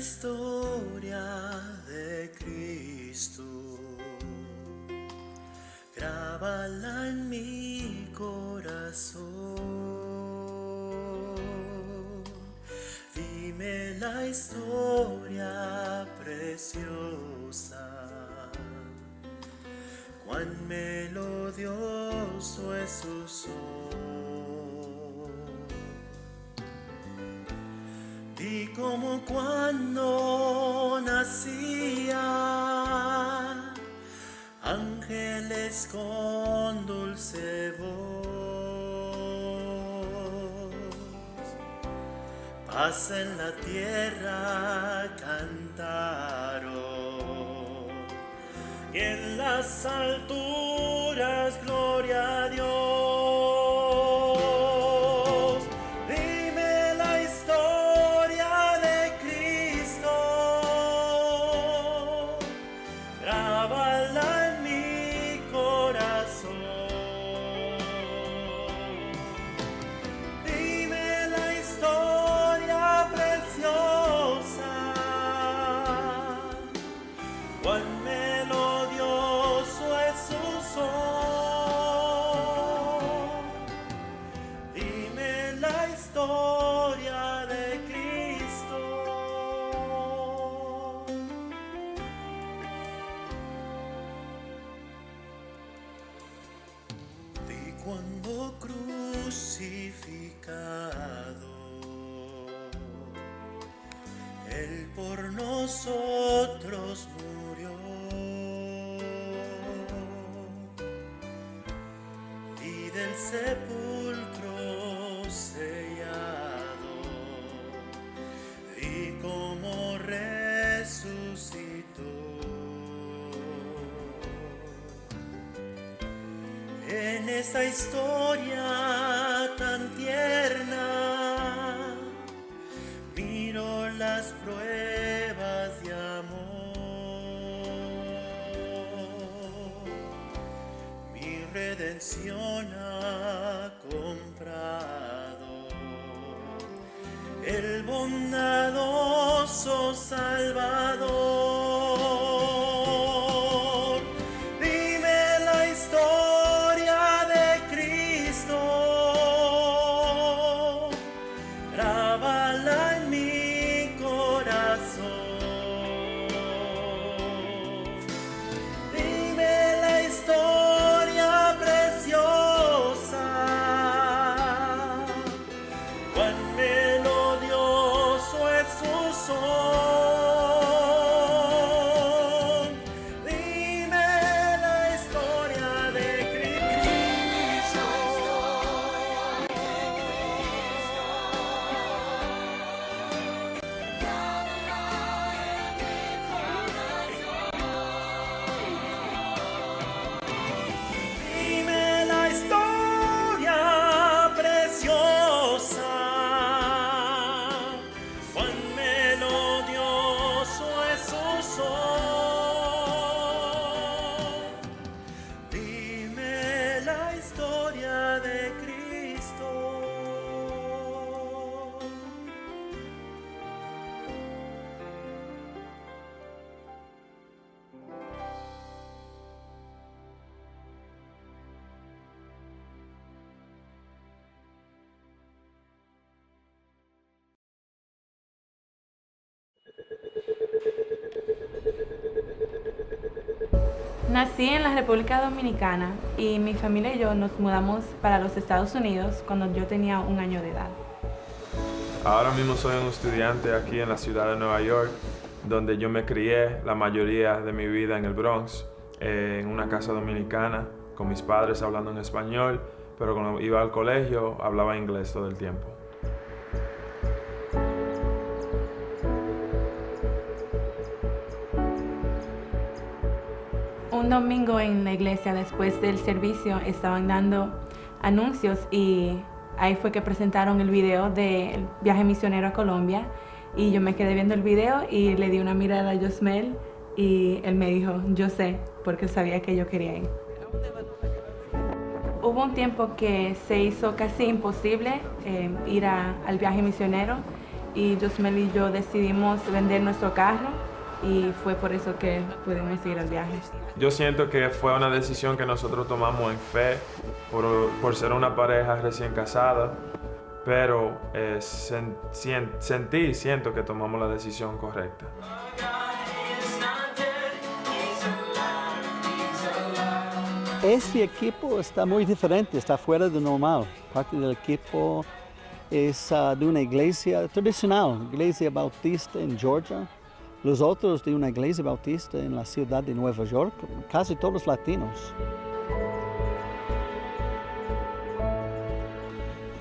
historia de Cristo, grábala en mi corazón. Dime la historia preciosa, cuán melodioso es su son. Y como cuando nacía, ángeles con dulce voz, paz en la tierra cantaron, y en las alturas gloria a Dios. Cuando crucificado, Él por nosotros murió, y del sepulcro sellado, y como resucitó. En esa historia tan tierna, miro las pruebas de amor. Mi redención ha comprado el bondadoso Salvador. Nací en la República Dominicana y mi familia y yo nos mudamos para los Estados Unidos cuando yo tenía 1 año de edad. Ahora mismo soy un estudiante aquí en la ciudad de Nueva York, donde yo me crié la mayoría de mi vida en el Bronx, en una casa dominicana, con mis padres hablando en español, pero cuando iba al colegio hablaba inglés todo el tiempo. Un domingo en la iglesia, después del servicio, estaban dando anuncios y ahí fue que presentaron el video del viaje misionero a Colombia y yo me quedé viendo el video y le di una mirada a Josmel y él me dijo, yo sé, porque sabía que yo quería ir. Hubo un tiempo que se hizo casi imposible ir al viaje misionero y Josmel y yo decidimos vender nuestro carro y fue por eso que pudimos ir al viaje. Yo siento que fue una decisión que nosotros tomamos en fe por ser una pareja recién casada, pero siento que tomamos la decisión correcta. Este equipo está muy diferente, está fuera de normal. Parte del equipo es de una iglesia tradicional, iglesia bautista en Georgia. Los otros de una iglesia bautista en la ciudad de Nueva York, casi todos latinos.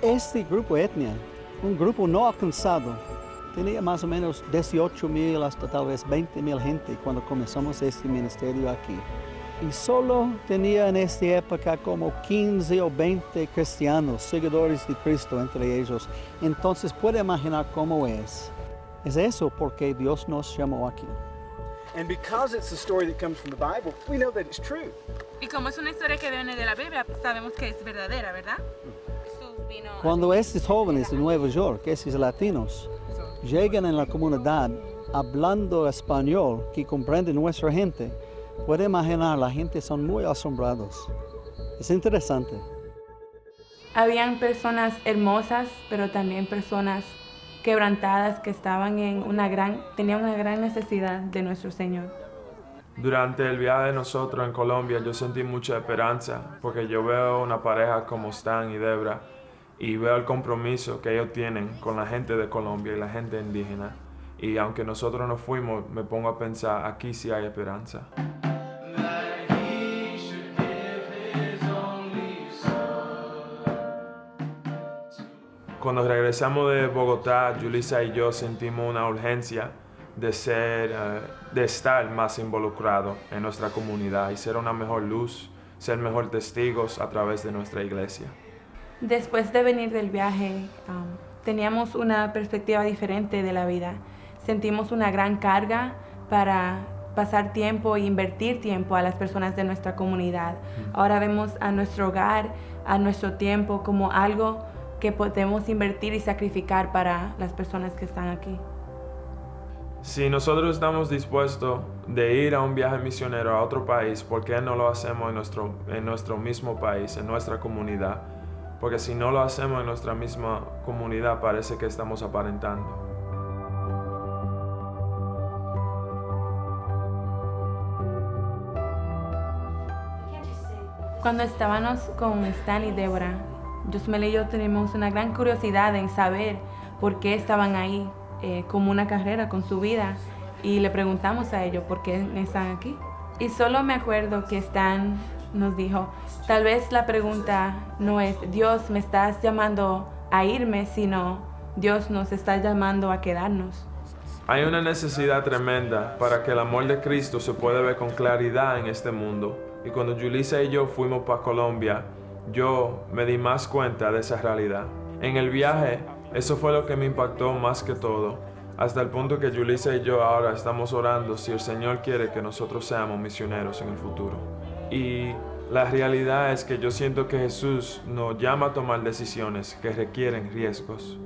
Este grupo etnia, un grupo no alcanzado, tenía más o menos 18,000 hasta tal vez 20,000 gente cuando comenzamos este ministerio aquí. Y solo tenía en esta época como 15 o 20 cristianos, seguidores de Cristo entre ellos. Entonces puede imaginar cómo es. Es eso porque Dios nos llamó aquí. And because it's a story that comes from the Bible, we know that it's true. Y como es una historia que viene de la Biblia, sabemos que es verdadera, ¿verdad? Cuando estos jóvenes de Nueva York, estos latinos, llegan en la comunidad hablando español que comprende nuestra gente, puede imaginar, la gente son muy asombrados. Es interesante. Habían personas hermosas, pero también personas quebrantadas que tenían una gran necesidad de nuestro Señor. Durante el viaje de nosotros en Colombia yo sentí mucha esperanza porque yo veo una pareja como Stan y Debra y veo el compromiso que ellos tienen con la gente de Colombia y la gente indígena. Y aunque nosotros no fuimos, me pongo a pensar, aquí sí hay esperanza. Cuando regresamos de Bogotá, Julissa y yo sentimos una urgencia de estar más involucrados en nuestra comunidad y ser una mejor luz, ser mejor testigos a través de nuestra iglesia. Después de venir del viaje, teníamos una perspectiva diferente de la vida. Sentimos una gran carga para pasar tiempo e invertir tiempo a las personas de nuestra comunidad. Ahora vemos a nuestro hogar, a nuestro tiempo como algo que podemos invertir y sacrificar para las personas que están aquí. Si nosotros estamos dispuestos de ir a un viaje misionero a otro país, ¿por qué no lo hacemos en nuestro mismo país, en nuestra comunidad? Porque si no lo hacemos en nuestra misma comunidad, parece que estamos aparentando. Cuando estábamos con Stan y Débora, Josmel y yo tenemos una gran curiosidad en saber por qué estaban ahí, como una carrera con su vida, y le preguntamos a ellos por qué están aquí. Y solo me acuerdo que Stan nos dijo, tal vez la pregunta no es Dios me estás llamando a irme, sino Dios nos está llamando a quedarnos. Hay una necesidad tremenda para que el amor de Cristo se pueda ver con claridad en este mundo. Y cuando Julissa y yo fuimos para Colombia, yo me di más cuenta de esa realidad. En el viaje, eso fue lo que me impactó más que todo, hasta el punto que Julissa y yo ahora estamos orando si el Señor quiere que nosotros seamos misioneros en el futuro. Y la realidad es que yo siento que Jesús nos llama a tomar decisiones que requieren riesgos.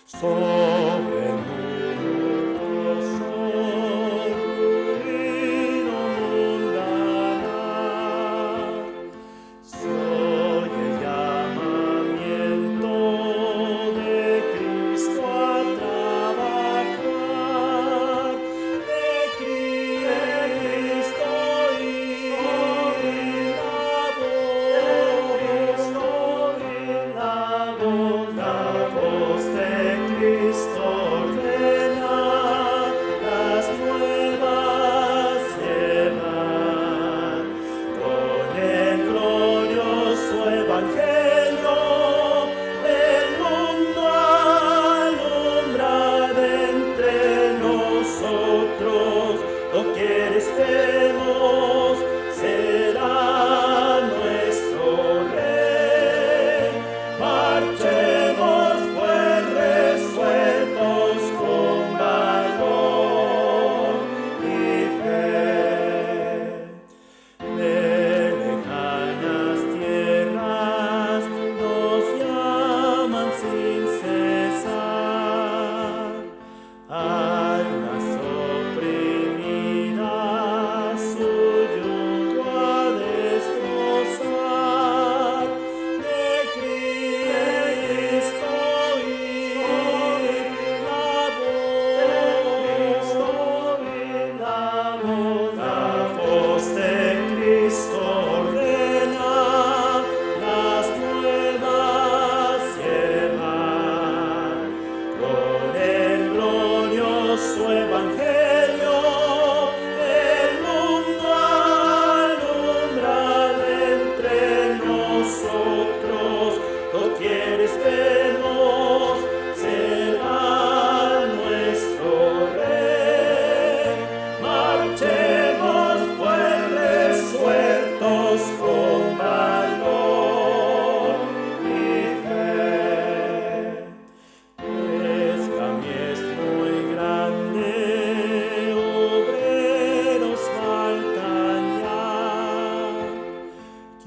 Sobre el mundo sol, vino mundana, soy el llamamiento de Cristo a trabajar, de Cristo y la voz de Cristo.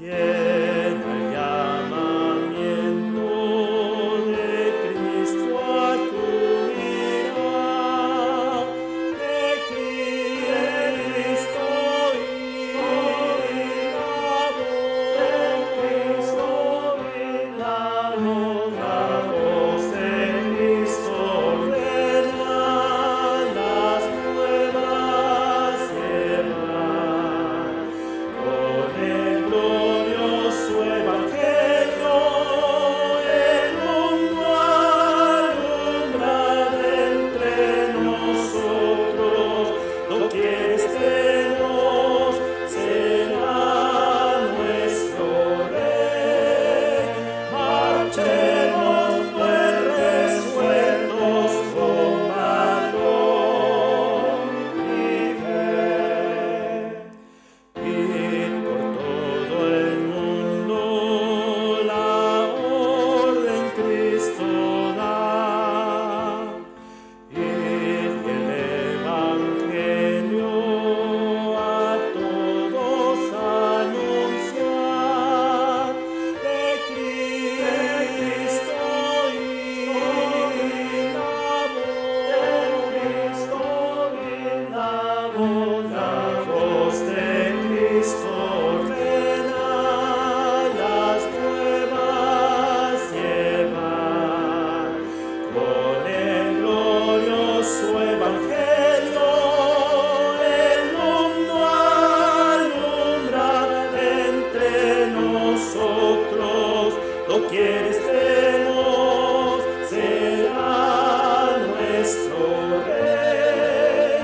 llena el llamamiento de Cristo a tu vida, de Cristo y la voz de Cristo ordena las pruebas llevar, con el glorioso evangelio el mundo alumbrar entre nosotros, doquier estemos será nuestro Rey. Marchemos pues resueltos con valor y fe. Ir por todo el mundo la orden Cristo da. Ir y el evangelio a todos anunciar de Cristo y la voz de Cristo ordena las pruebas llevar, con el glorioso evangelio el mundo alumbrar entre nosotros, doquier estemos será nuestro Rey.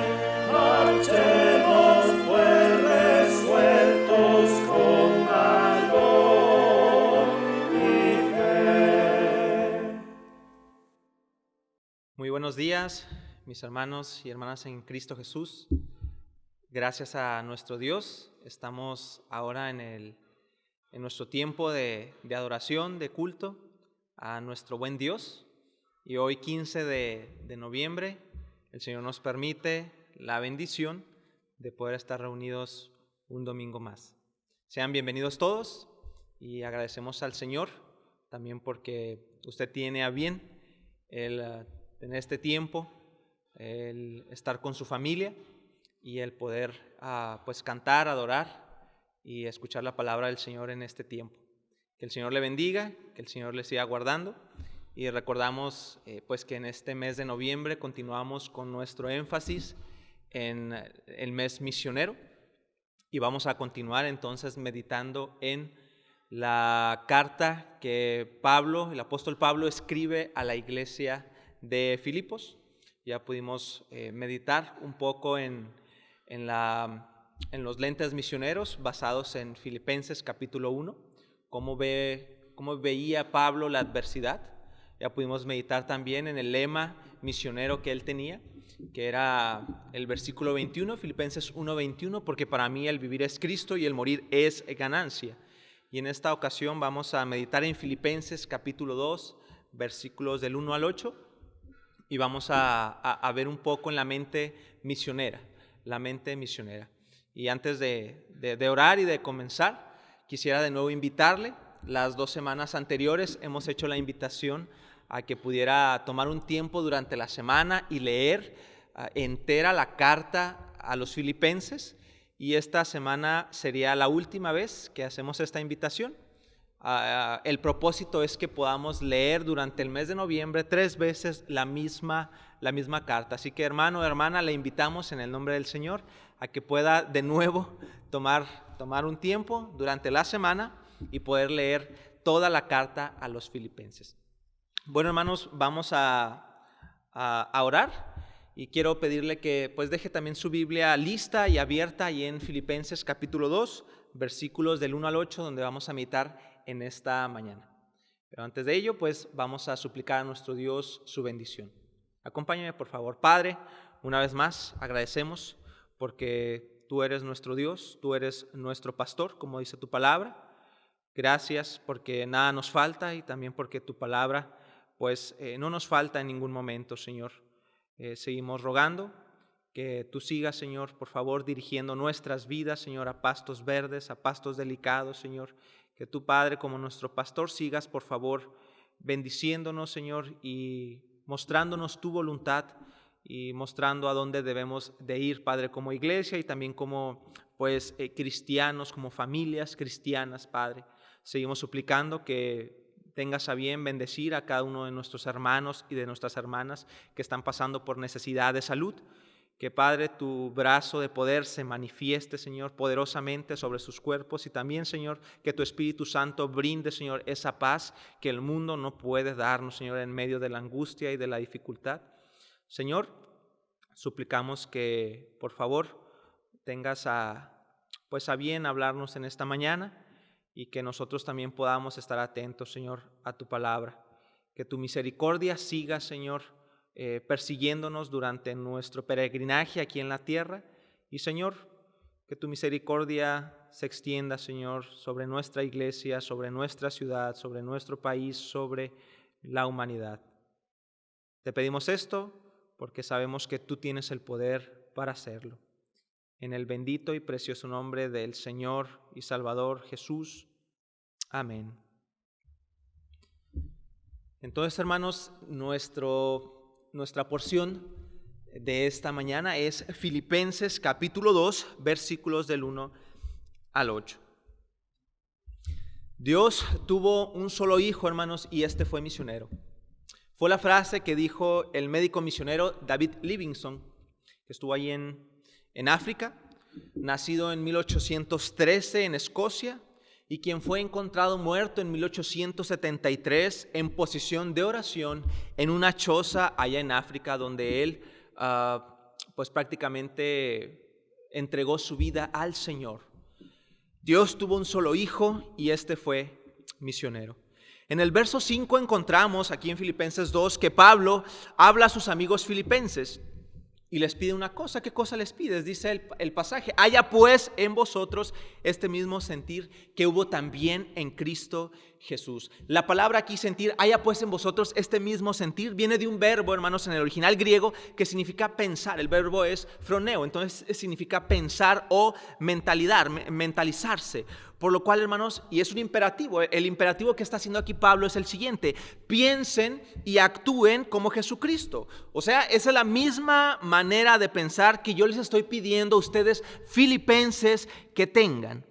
Marchemos pues resueltos con valor y fe. Muy buenos días, mis hermanos y hermanas en Cristo Jesús. Gracias a nuestro Dios, estamos ahora en nuestro tiempo de adoración, de culto a nuestro buen Dios. Y hoy 15 de noviembre, el Señor nos permite la bendición de poder estar reunidos un domingo más. Sean bienvenidos todos y agradecemos al Señor también porque usted tiene a bien el tener este tiempo, el estar con su familia y el poder pues cantar, adorar y escuchar la palabra del Señor en este tiempo. Que el Señor le bendiga, que el Señor le siga guardando. Y recordamos pues que en este mes de noviembre continuamos con nuestro énfasis en el mes misionero y vamos a continuar entonces meditando en la carta que Pablo, el apóstol Pablo, escribe a la iglesia de Filipos. Ya pudimos meditar un poco en los lentes misioneros basados en Filipenses capítulo 1, cómo veía Pablo la adversidad. Ya pudimos meditar también en el lema misionero que él tenía, que era el versículo 21, Filipenses 1:21, porque para mí el vivir es Cristo y el morir es ganancia. Y en esta ocasión vamos a meditar en Filipenses capítulo 2, versículos del 1 al 8, y vamos a ver un poco en la mente misionera. Y antes de orar y de comenzar, quisiera de nuevo invitarle. Las 2 semanas anteriores hemos hecho la invitación a que pudiera tomar un tiempo durante la semana y leer entera la carta a los filipenses, y esta semana sería la última vez que hacemos esta invitación. El propósito es que podamos leer durante el mes de noviembre 3 veces la misma carta. Así que hermano o hermana, le invitamos en el nombre del Señor a que pueda de nuevo tomar un tiempo durante la semana y poder leer toda la carta a los filipenses. Bueno, hermanos, vamos a orar y quiero pedirle que pues deje también su Biblia lista y abierta ahí en Filipenses capítulo 2, versículos del 1 al 8, donde vamos a meditar en esta mañana. Pero antes de ello, pues vamos a suplicar a nuestro Dios su bendición. Acompáñame, por favor. Padre, una vez más agradecemos porque tú eres nuestro Dios, tú eres nuestro pastor, como dice tu palabra. Gracias porque nada nos falta y también porque tu palabra pues no nos falta en ningún momento, Señor. Seguimos rogando que tú sigas, Señor, por favor, dirigiendo nuestras vidas, Señor, a pastos verdes, a pastos delicados, Señor. Que tú, Padre, como nuestro pastor, sigas, por favor, bendiciéndonos, Señor, y mostrándonos tu voluntad y mostrando a dónde debemos de ir, Padre, como iglesia y también como, cristianos, como familias cristianas, Padre. Seguimos suplicando que tengas a bien bendecir a cada uno de nuestros hermanos y de nuestras hermanas que están pasando por necesidad de salud. Que, Padre, tu brazo de poder se manifieste, Señor, poderosamente sobre sus cuerpos y también, Señor, que tu Espíritu Santo brinde, Señor, esa paz que el mundo no puede darnos, Señor, en medio de la angustia y de la dificultad. Señor, suplicamos que, por favor, tengas a bien hablarnos en esta mañana y que nosotros también podamos estar atentos, Señor, a tu palabra. Que tu misericordia siga, Señor, persiguiéndonos durante nuestro peregrinaje aquí en la tierra. Y, Señor, que tu misericordia se extienda, Señor, sobre nuestra iglesia, sobre nuestra ciudad, sobre nuestro país, sobre la humanidad. Te pedimos esto porque sabemos que tú tienes el poder para hacerlo. En el bendito y precioso nombre del Señor y Salvador Jesús. Amén. Entonces, hermanos, nuestra porción de esta mañana es Filipenses capítulo 2, versículos del 1 al 8. Dios tuvo un solo hijo, hermanos, y este fue misionero. Fue la frase que dijo el médico misionero David Livingstone, que estuvo ahí en África, nacido en 1813 en Escocia, y quien fue encontrado muerto en 1873 en posición de oración en una choza allá en África, donde él prácticamente entregó su vida al Señor. Dios tuvo un solo hijo y este fue misionero. En el verso 5 encontramos aquí en Filipenses 2 que Pablo habla a sus amigos filipenses y les pide una cosa. ¿Qué cosa les pide? Dice el pasaje: haya pues en vosotros este mismo sentir que hubo también en Cristo Jesús. La palabra aquí sentir, haya pues en vosotros este mismo sentir, viene de un verbo, hermanos, en el original griego que significa pensar. El verbo es phroneo, entonces significa pensar o mentalizarse. Por lo cual, hermanos, y es un imperativo, el imperativo que está haciendo aquí Pablo es el siguiente: piensen y actúen como Jesucristo. O sea, esa es la misma manera de pensar que yo les estoy pidiendo a ustedes, filipenses, que tengan.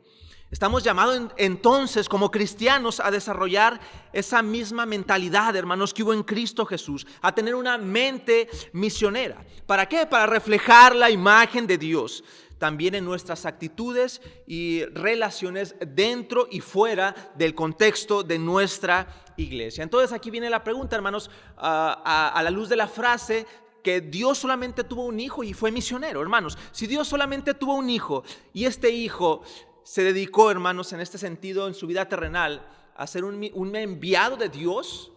Estamos llamados entonces como cristianos a desarrollar esa misma mentalidad, hermanos, que hubo en Cristo Jesús, a tener una mente misionera. ¿Para qué? Para reflejar la imagen de Dios también en nuestras actitudes y relaciones dentro y fuera del contexto de nuestra iglesia. Entonces aquí viene la pregunta, hermanos, a la luz de la frase que Dios solamente tuvo un hijo y fue misionero. Hermanos, si Dios solamente tuvo un hijo y este hijo se dedicó, hermanos, en este sentido, en su vida terrenal, a ser un enviado de Dios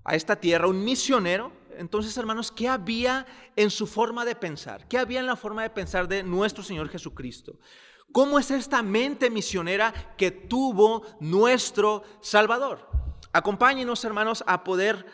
a esta tierra, un misionero, entonces, hermanos, ¿qué había en su forma de pensar? ¿Qué había en la forma de pensar de nuestro Señor Jesucristo? ¿Cómo es esta mente misionera que tuvo nuestro Salvador? Acompáñenos, hermanos, a poder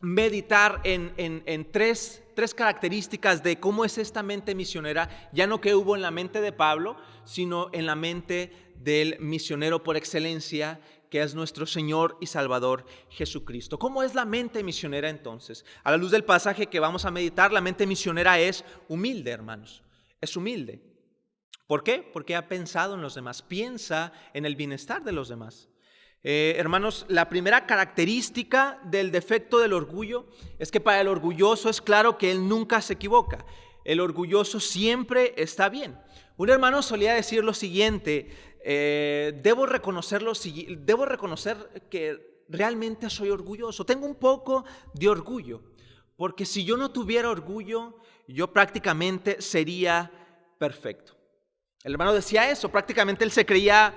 meditar en tres características de cómo es esta mente misionera, ya no que hubo en la mente de Pablo, sino en la mente del misionero por excelencia, que es nuestro Señor y Salvador Jesucristo. ¿Cómo es la mente misionera entonces? A la luz del pasaje que vamos a meditar, la mente misionera es humilde, hermanos. Es humilde. ¿Por qué? Porque ha pensado en los demás, piensa en el bienestar de los demás. Hermanos, la primera característica del defecto del orgullo es que para el orgulloso es claro que él nunca se equivoca. El orgulloso siempre está bien. Un hermano solía decir lo siguiente: debo reconocer que realmente soy orgulloso. Tengo un poco de orgullo, porque si yo no tuviera orgullo, yo prácticamente sería perfecto. El hermano decía eso, prácticamente él se creía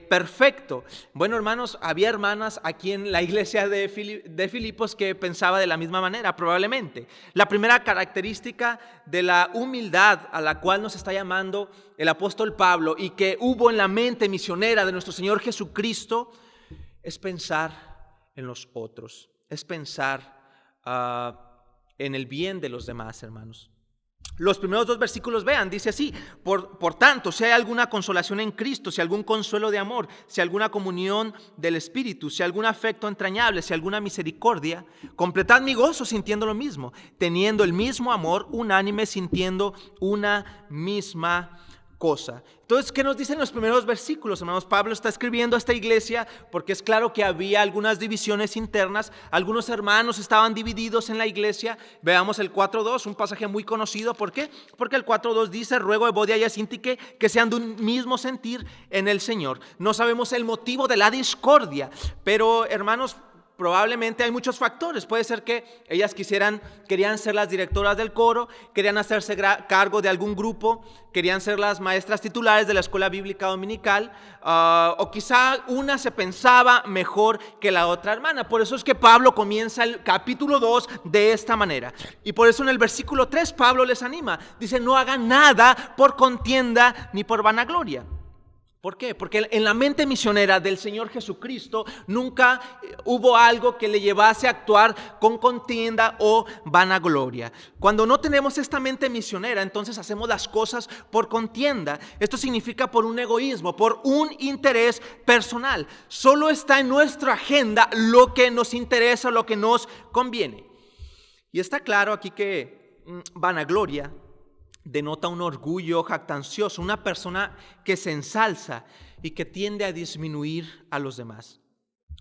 perfecto. Bueno, hermanos, había hermanas aquí en la iglesia de Filipos que pensaba de la misma manera, probablemente. La primera característica de la humildad a la cual nos está llamando el apóstol Pablo y que hubo en la mente misionera de nuestro Señor Jesucristo es pensar en los otros, es pensar en el bien de los demás, hermanos. Los primeros 2 versículos, vean, dice así: por tanto, si hay alguna consolación en Cristo, si algún consuelo de amor, si alguna comunión del Espíritu, si algún afecto entrañable, si alguna misericordia, completad mi gozo sintiendo lo mismo, teniendo el mismo amor, unánime, sintiendo una misma cosa. Entonces, ¿qué nos dicen los primeros versículos, hermanos? Pablo está escribiendo a esta iglesia porque es claro que había algunas divisiones internas. Algunos hermanos estaban divididos en la iglesia. Veamos el 4.2, un pasaje muy conocido. ¿Por qué? Porque el 4.2 dice: ruego a Evodia y a Síntique que sean de un mismo sentir en el Señor. No sabemos el motivo de la discordia, pero, hermanos, probablemente hay muchos factores. Puede ser que ellas querían ser las directoras del coro, querían hacerse cargo de algún grupo, querían ser las maestras titulares de la escuela bíblica dominical, o quizá una se pensaba mejor que la otra hermana. Por eso es que Pablo comienza el capítulo 2 de esta manera. Y por eso en el versículo 3 Pablo les anima. Dice: no hagan nada por contienda ni por vanagloria. ¿Por qué? Porque en la mente misionera del Señor Jesucristo nunca hubo algo que le llevase a actuar con contienda o vanagloria. Cuando no tenemos esta mente misionera, entonces hacemos las cosas por contienda. Esto significa por un egoísmo, por un interés personal. Solo está en nuestra agenda lo que nos interesa, lo que nos conviene. Y está claro aquí que vanagloria denota un orgullo jactancioso, una persona que se ensalza y que tiende a disminuir a los demás.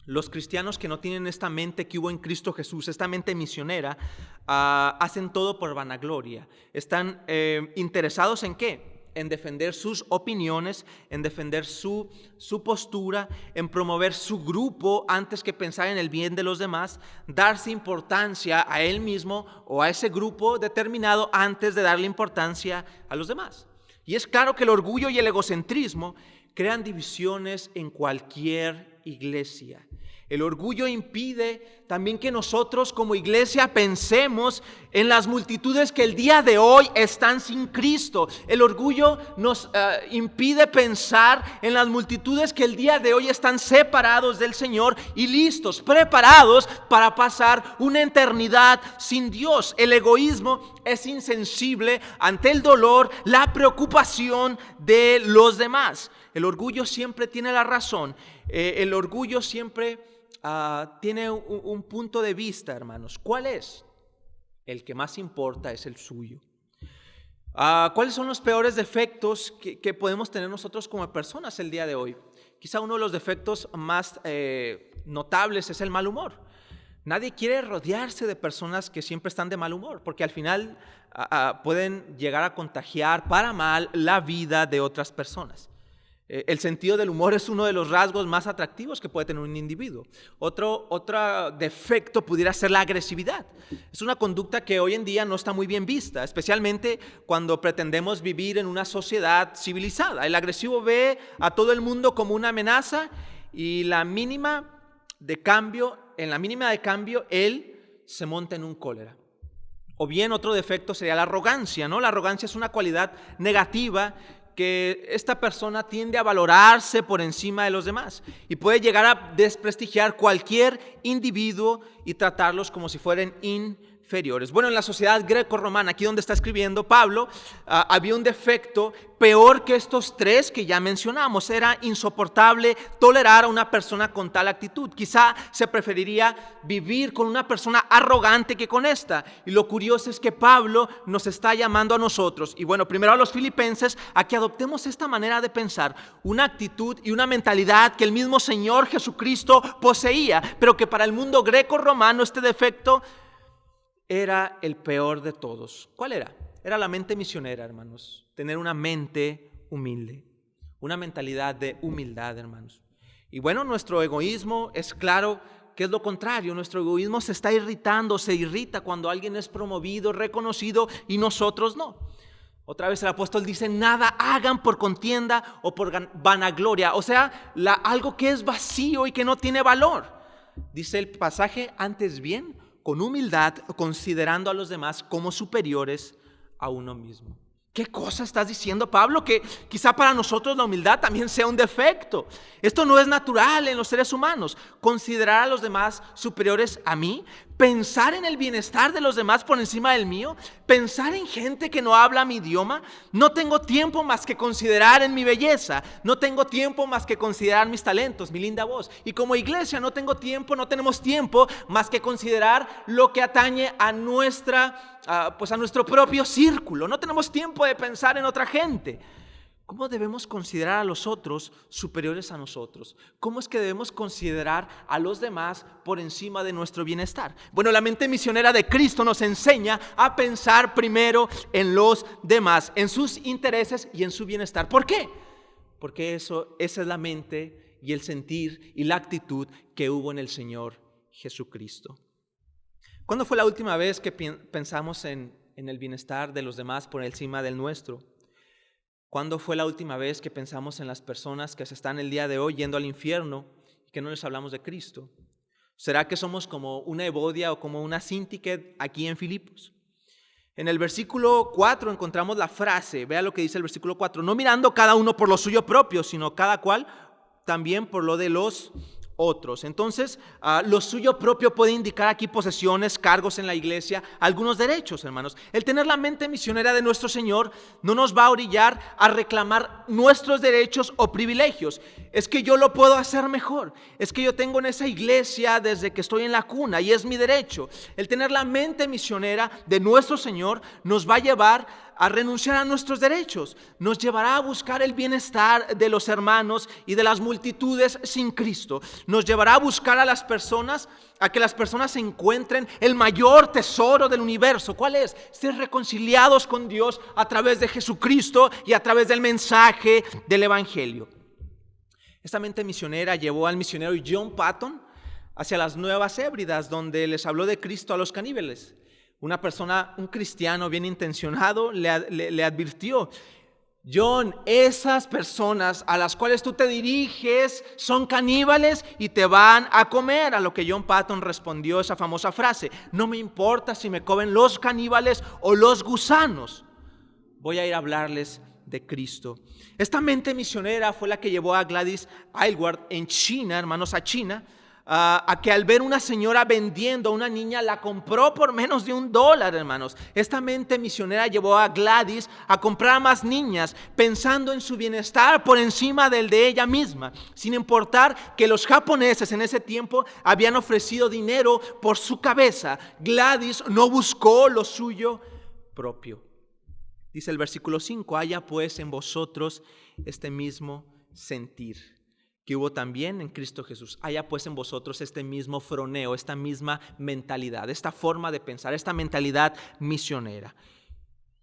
Los cristianos que no tienen esta mente que hubo en Cristo Jesús, esta mente misionera, hacen todo por vanagloria. Están interesados ¿en qué? En defender sus opiniones, en defender su postura, en promover su grupo antes que pensar en el bien de los demás, darse importancia a él mismo o a ese grupo determinado antes de darle importancia a los demás. Y es claro que el orgullo y el egocentrismo crean divisiones en cualquier iglesia. El orgullo impide también que nosotros como iglesia pensemos en las multitudes que el día de hoy están sin Cristo. El orgullo nos impide pensar en las multitudes que el día de hoy están separados del Señor y listos, preparados para pasar una eternidad sin Dios. El egoísmo es insensible ante el dolor, la preocupación de los demás. El orgullo siempre tiene la razón. El orgullo siempre tiene un punto de vista, hermanos. ¿Cuál es? El que más importa es el suyo. ¿Cuáles son los peores defectos que podemos tener nosotros como personas el día de hoy? Quizá uno de los defectos más notables es el mal humor. Nadie quiere rodearse de personas que siempre están de mal humor, porque al final pueden llegar a contagiar para mal la vida de otras personas. El sentido del humor es uno de los rasgos más atractivos que puede tener un individuo. Otro defecto pudiera ser la agresividad. Es una conducta que hoy en día no está muy bien vista, especialmente cuando pretendemos vivir en una sociedad civilizada. El agresivo ve a todo el mundo como una amenaza y en la mínima de cambio, él se monta en un cólera. O bien otro defecto sería la arrogancia, ¿no? La arrogancia es una cualidad negativa que esta persona tiende a valorarse por encima de los demás y puede llegar a desprestigiar cualquier individuo y tratarlos como si fueran inferiores. Bueno, en la sociedad greco-romana, aquí donde está escribiendo Pablo, había un defecto peor que estos 3 que ya mencionamos. Era insoportable tolerar a una persona con tal actitud. Quizá se preferiría vivir con una persona arrogante que con esta. Y lo curioso es que Pablo nos está llamando a nosotros, y bueno, primero a los filipenses, a que adoptemos esta manera de pensar, una actitud y una mentalidad que el mismo Señor Jesucristo poseía, pero que para el mundo greco-romano este defecto era el peor de todos. ¿Cuál era? Era la mente misionera, hermanos. Tener una mente humilde, una mentalidad de humildad, hermanos. Y bueno, nuestro egoísmo es claro que es lo contrario. Nuestro egoísmo se está irritando, se irrita cuando alguien es promovido, reconocido y nosotros no. Otra vez el apóstol dice: nada hagan por contienda o por vanagloria, o sea, algo que es vacío y que no tiene valor. Dice el pasaje: antes bien, con humildad, considerando a los demás como superiores a uno mismo. ¿Qué cosa estás diciendo, Pablo? Que quizá para nosotros la humildad también sea un defecto. Esto no es natural en los seres humanos. Considerar a los demás superiores a mí. pensar en el bienestar de los demás por encima del mío, pensar en gente que no habla mi idioma. No tengo tiempo más que considerar en mi belleza, no tengo tiempo más que considerar mis talentos, mi linda voz. Y como iglesia no tenemos tiempo más que considerar lo que atañe a nuestro propio círculo. No tenemos tiempo de pensar en otra gente. ¿Cómo debemos considerar a los otros superiores a nosotros? ¿Cómo es que debemos considerar a los demás por encima de nuestro bienestar? Bueno, la mente misionera de Cristo nos enseña a pensar primero en los demás, en sus intereses y en su bienestar. ¿Por qué? Porque esa es la mente y el sentir y la actitud que hubo en el Señor Jesucristo. ¿Cuándo fue la última vez que pensamos en el bienestar de los demás por encima del nuestro? ¿Cuándo fue la última vez que pensamos en las personas que se están el día de hoy yendo al infierno y que no les hablamos de Cristo? ¿Será que somos como una Evodia o como una Síntique aquí en Filipos? En el versículo 4 encontramos la frase, vea lo que dice el versículo 4, no mirando cada uno por lo suyo propio, sino cada cual también por lo de los otros. Entonces, lo suyo propio puede indicar aquí posesiones, cargos en la iglesia, algunos derechos, hermanos. El tener la mente misionera de nuestro Señor no nos va a orillar a reclamar nuestros derechos o privilegios. Es que yo lo puedo hacer mejor. Es que yo tengo en esa iglesia desde que estoy en la cuna y es mi derecho. El tener la mente misionera de nuestro Señor nos va a llevar a renunciar a nuestros derechos, nos llevará a buscar el bienestar de los hermanos y de las multitudes sin Cristo, nos llevará a buscar a que las personas encuentren el mayor tesoro del universo. ¿Cuál es? Ser reconciliados con Dios a través de Jesucristo y a través del mensaje del Evangelio. Esta mente misionera llevó al misionero John Patton hacia las Nuevas Hébridas, donde les habló de Cristo a los caníbales. Una persona, un cristiano bien intencionado, le advirtió: John, esas personas a las cuales tú te diriges son caníbales y te van a comer. A lo que John Patton respondió esa famosa frase: no me importa si me comen los caníbales o los gusanos, voy a ir a hablarles de Cristo. Esta mente misionera fue la que llevó a Gladys Aylward en China, hermanos, a China, a que al ver una señora vendiendo a una niña la compró por menos de $1, hermanos. Esta mente misionera llevó a Gladys a comprar a más niñas, pensando en su bienestar por encima del de ella misma, sin importar que los japoneses en ese tiempo habían ofrecido dinero por su cabeza. Gladys no buscó lo suyo propio. Dice el versículo 5: haya pues en vosotros este mismo sentir que hubo también en Cristo Jesús. Haya pues en vosotros este mismo froneo, esta misma mentalidad, esta forma de pensar, esta mentalidad misionera.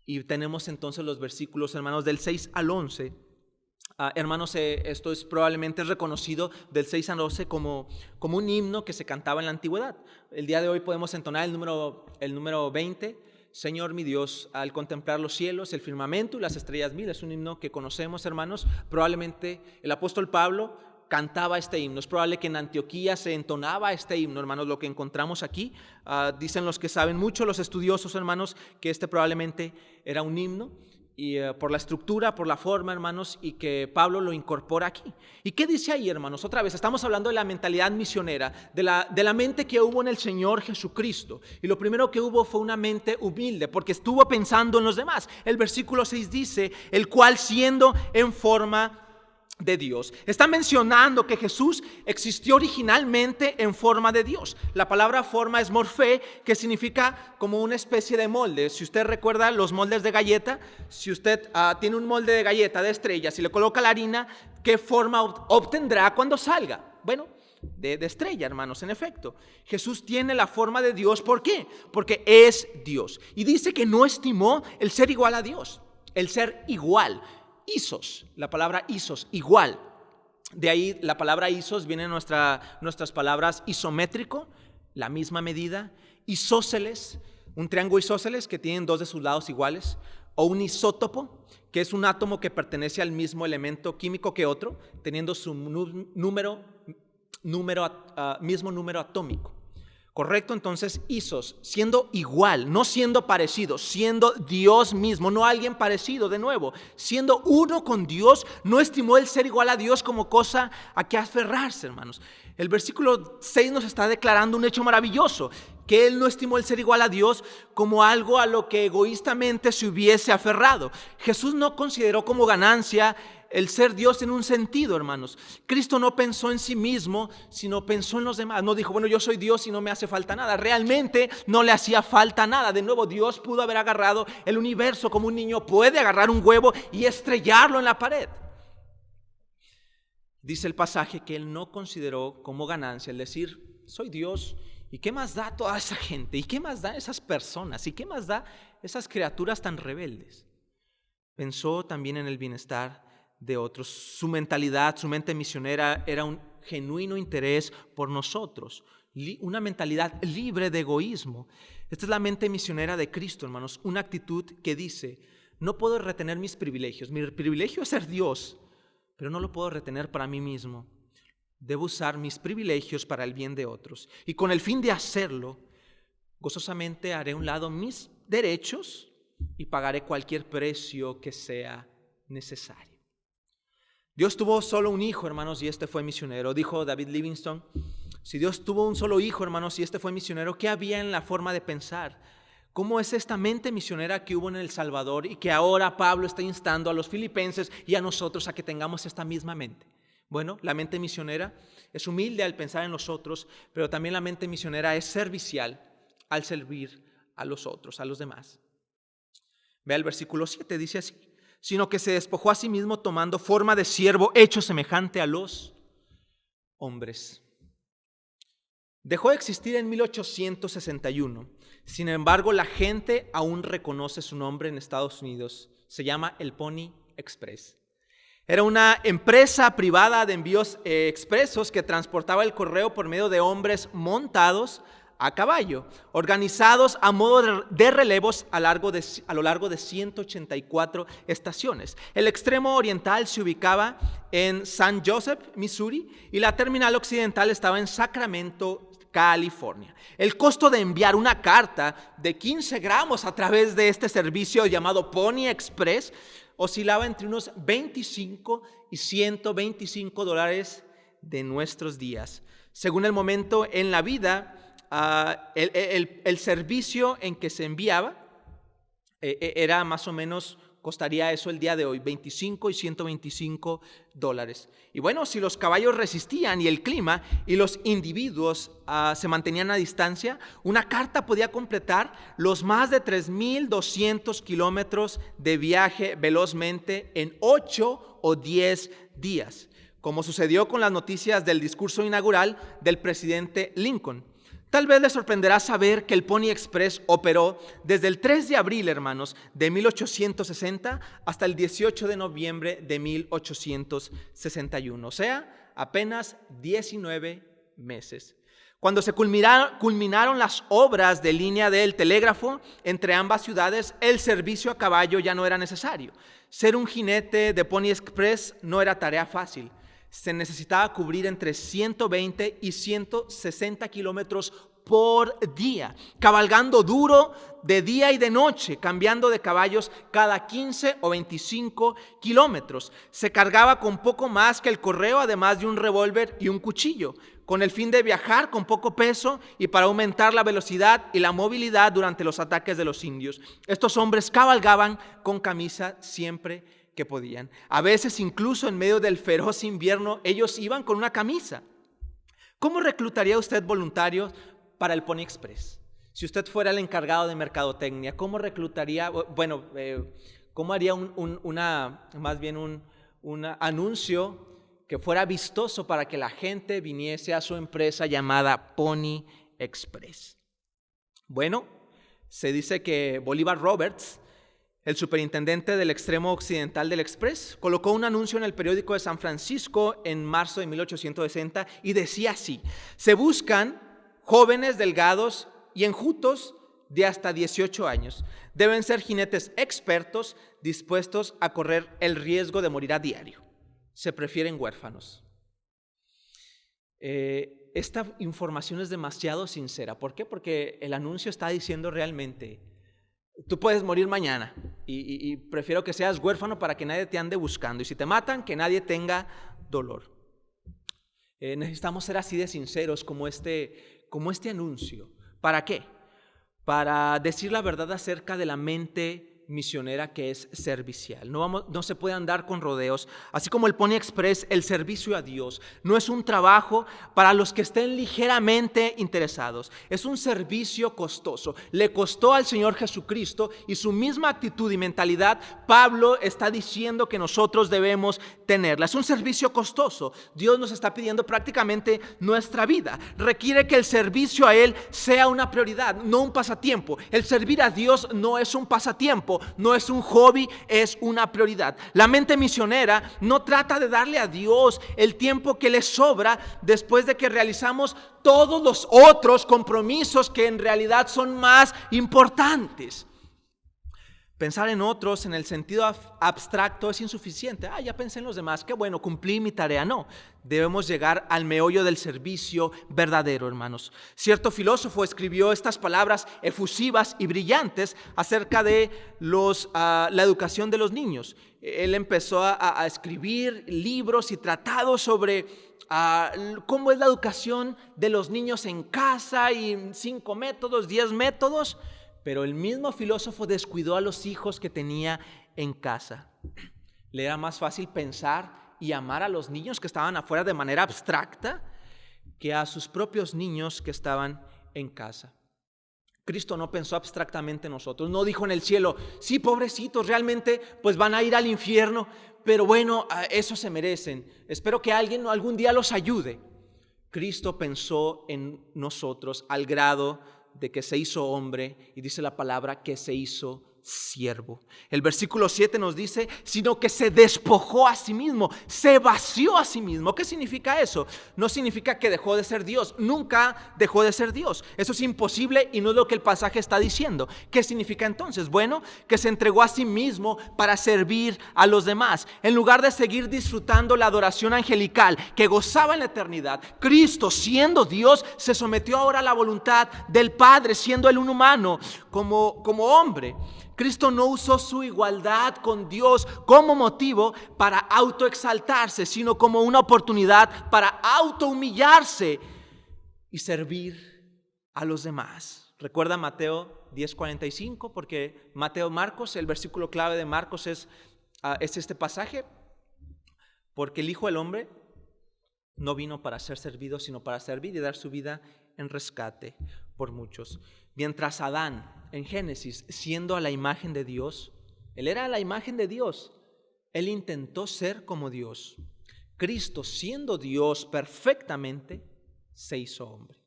Y tenemos entonces los versículos, hermanos, del 6 al 11. Hermanos, esto es probablemente reconocido del 6 al 11 como un himno que se cantaba en la antigüedad. El día de hoy podemos entonar el número 20. Señor mi Dios, al contemplar los cielos, el firmamento y las estrellas mil. Es un himno que conocemos, hermanos. Probablemente el apóstol Pablo cantaba este himno. Es probable que en Antioquía se entonaba este himno, hermanos, lo que encontramos aquí. Dicen los que saben mucho, los estudiosos, hermanos, que este probablemente era un himno, y por la estructura, por la forma, hermanos, y que Pablo lo incorpora aquí. ¿Y qué dice ahí, hermanos? Otra vez, estamos hablando de la mentalidad misionera, de la mente que hubo en el Señor Jesucristo. Y lo primero que hubo fue una mente humilde, porque estuvo pensando en los demás. El versículo 6 dice: el cual siendo en forma de Dios. Está mencionando que Jesús existió originalmente en forma de Dios. La palabra forma es morfé, que significa como una especie de molde. Si usted recuerda los moldes de galleta, si usted tiene un molde de galleta de estrella, si le coloca la harina, ¿qué forma obtendrá cuando salga? Bueno, de estrella, hermanos, en efecto. Jesús tiene la forma de Dios. ¿Por qué? Porque es Dios. Y dice que no estimó el ser igual a Dios, el ser igual. Isos, la palabra isos, igual. De ahí la palabra isos viene nuestras palabras isométrico, la misma medida, isósceles, un triángulo isósceles que tienen dos de sus lados iguales, o un isótopo, que es un átomo que pertenece al mismo elemento químico que otro, teniendo su mismo número atómico. ¿Correcto? Entonces, isos, siendo igual, no siendo parecido, siendo Dios mismo, no alguien parecido, de nuevo, siendo uno con Dios, no estimó el ser igual a Dios como cosa a que aferrarse, hermanos. El versículo 6 nos está declarando un hecho maravilloso, que él no estimó el ser igual a Dios como algo a lo que egoístamente se hubiese aferrado. Jesús no consideró como ganancia el ser Dios en un sentido, hermanos. Cristo no pensó en sí mismo, sino pensó en los demás. No dijo, bueno, yo soy Dios y no me hace falta nada. Realmente no le hacía falta nada. De nuevo, Dios pudo haber agarrado el universo como un niño puede agarrar un huevo y estrellarlo en la pared. Dice el pasaje que él no consideró como ganancia el decir, soy Dios, ¿y qué más da toda esa gente? ¿Y qué más da esas personas? ¿Y qué más da esas criaturas tan rebeldes? Pensó también en el bienestar de otros. Su mentalidad, su mente misionera era un genuino interés por nosotros, una mentalidad libre de egoísmo. Esta es la mente misionera de Cristo, hermanos, una actitud que dice, no puedo retener mis privilegios. Mi privilegio es ser Dios, pero no lo puedo retener para mí mismo. Debo usar mis privilegios para el bien de otros. Y con el fin de hacerlo, gozosamente haré a un lado mis derechos y pagaré cualquier precio que sea necesario. Dios tuvo solo un hijo, hermanos, y este fue misionero. Dijo David Livingstone, si Dios tuvo un solo hijo, hermanos, y este fue misionero, ¿qué había en la forma de pensar? ¿Cómo es esta mente misionera que hubo en El Salvador y que ahora Pablo está instando a los filipenses y a nosotros a que tengamos esta misma mente? Bueno, la mente misionera es humilde al pensar en los otros, pero también la mente misionera es servicial al servir a los otros, a los demás. Vea el versículo 7, dice así, sino que se despojó a sí mismo tomando forma de siervo hecho semejante a los hombres. Dejó de existir en 1861. Sin embargo, la gente aún reconoce su nombre en Estados Unidos. Se llama el Pony Express. Era una empresa privada de envíos expresos que transportaba el correo por medio de hombres montados a caballo, organizados a modo de relevos a lo largo de 184 estaciones. El extremo oriental se ubicaba en St. Joseph, Missouri, y la terminal occidental estaba en Sacramento, California. El costo de enviar una carta de 15 gramos a través de este servicio llamado Pony Express oscilaba entre unos 25 y $125 de nuestros días. Según el momento en la vida, el servicio en que se enviaba era más o menos, costaría eso el día de hoy, 25 y $125. Y bueno, si los caballos resistían y el clima y los individuos se mantenían a distancia, una carta podía completar los más de 3,200 kilómetros de viaje velozmente en 8 o 10 días, como sucedió con las noticias del discurso inaugural del presidente Lincoln. Tal vez les sorprenderá saber que el Pony Express operó desde el 3 de abril, hermanos, de 1860 hasta el 18 de noviembre de 1861, o sea, apenas 19 meses. Cuando se culminaron las obras de línea del telégrafo entre ambas ciudades, el servicio a caballo ya no era necesario. Ser un jinete de Pony Express no era tarea fácil. Se necesitaba cubrir entre 120 y 160 kilómetros por día, cabalgando duro de día y de noche, cambiando de caballos cada 15 o 25 kilómetros. Se cargaba con poco más que el correo, además de un revólver y un cuchillo, con el fin de viajar con poco peso y para aumentar la velocidad y la movilidad durante los ataques de los indios. Estos hombres cabalgaban con camisa siempre que podían. A veces, incluso en medio del feroz invierno, ellos iban con una camisa. ¿Cómo reclutaría usted voluntarios para el Pony Express? Si usted fuera el encargado de mercadotecnia, ¿cómo reclutaría? Bueno, ¿cómo haría un anuncio que fuera vistoso para que la gente viniese a su empresa llamada Pony Express? Bueno, se dice que Bolívar Roberts, el superintendente del extremo occidental del Express, colocó un anuncio en el periódico de San Francisco en marzo de 1860 y decía así: se buscan jóvenes delgados y enjutos de hasta 18 años. Deben ser jinetes expertos dispuestos a correr el riesgo de morir a diario. Se prefieren huérfanos. Esta información es demasiado sincera. ¿Por qué? Porque el anuncio está diciendo realmente: tú puedes morir mañana y prefiero que seas huérfano para que nadie te ande buscando. Y si te matan, que nadie tenga dolor. Necesitamos ser así de sinceros como este anuncio. ¿Para qué? Para decir la verdad acerca de la mente misionera que es servicial. No se puede andar con rodeos. Así como el Pony Express, el servicio a Dios no es un trabajo para los que estén ligeramente interesados. Es un servicio costoso. Le costó al Señor Jesucristo, y su misma actitud y mentalidad Pablo está diciendo que nosotros debemos tenerla. Es un servicio costoso. Dios nos está pidiendo prácticamente nuestra vida. Requiere que el servicio a Él sea una prioridad, no un pasatiempo. El servir a Dios no es un pasatiempo, no es un hobby, es una prioridad. La mente misionera no trata de darle a Dios el tiempo que le sobra después de que realizamos todos los otros compromisos que en realidad son más importantes. Pensar en otros en el sentido abstracto es insuficiente. Ya pensé en los demás, qué bueno, cumplí mi tarea. No, debemos llegar al meollo del servicio verdadero, hermanos. Cierto filósofo escribió estas palabras efusivas y brillantes acerca de la educación de los niños. Él empezó a escribir libros y tratados sobre cómo es la educación de los niños en casa, y 5 métodos, 10 métodos. Pero el mismo filósofo descuidó a los hijos que tenía en casa. Le era más fácil pensar y amar a los niños que estaban afuera de manera abstracta que a sus propios niños que estaban en casa. Cristo no pensó abstractamente en nosotros. No dijo en el cielo, sí, pobrecitos, realmente pues van a ir al infierno, pero bueno, eso se merecen. Espero que alguien algún día los ayude. Cristo pensó en nosotros al grado de que se hizo hombre, y dice la palabra que se hizo siervo. El versículo 7 nos dice, sino que se despojó a sí mismo, se vació a sí mismo. ¿Qué significa eso? No significa que dejó de ser Dios, nunca dejó de ser Dios. Eso es imposible y no es lo que el pasaje está diciendo. ¿Qué significa entonces? Bueno, que se entregó a sí mismo para servir a los demás. En lugar de seguir disfrutando la adoración angelical que gozaba en la eternidad, Cristo, siendo Dios, se sometió ahora a la voluntad del Padre, siendo Él un humano como hombre. Cristo no usó su igualdad con Dios como motivo para autoexaltarse, sino como una oportunidad para autohumillarse y servir a los demás. Recuerda Mateo 10:45, porque Marcos, el versículo clave de Marcos es este pasaje. Porque el Hijo del Hombre no vino para ser servido, sino para servir y dar su vida en rescate por muchos. Mientras Adán, en Génesis, siendo a la imagen de Dios, él era la imagen de Dios, él intentó ser como Dios. Cristo, siendo Dios perfectamente, se hizo hombre.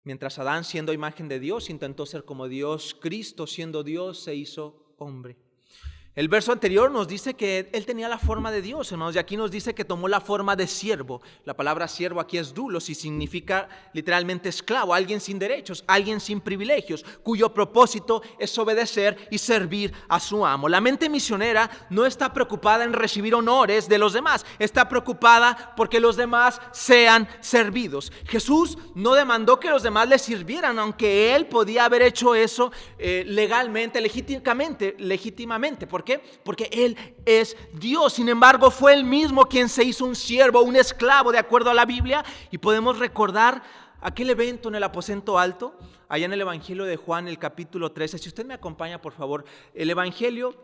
Mientras Adán, siendo imagen de Dios, intentó ser como Dios, Cristo, siendo Dios, se hizo hombre. El verso anterior nos dice que Él tenía la forma de Dios, hermanos, y aquí nos dice que tomó la forma de siervo. La palabra siervo aquí es doulos y significa literalmente esclavo, alguien sin derechos, alguien sin privilegios, cuyo propósito es obedecer y servir a su amo. La mente misionera no está preocupada en recibir honores de los demás, está preocupada porque los demás sean servidos. Jesús no demandó que los demás le sirvieran, aunque Él podía haber hecho eso legalmente, legítimamente. ¿Por qué? Porque Él es Dios. Sin embargo, fue Él mismo quien se hizo un siervo, un esclavo, de acuerdo a la Biblia. Y podemos recordar aquel evento en el aposento alto, allá en el Evangelio de Juan, el capítulo 13. Si usted me acompaña, por favor, el Evangelio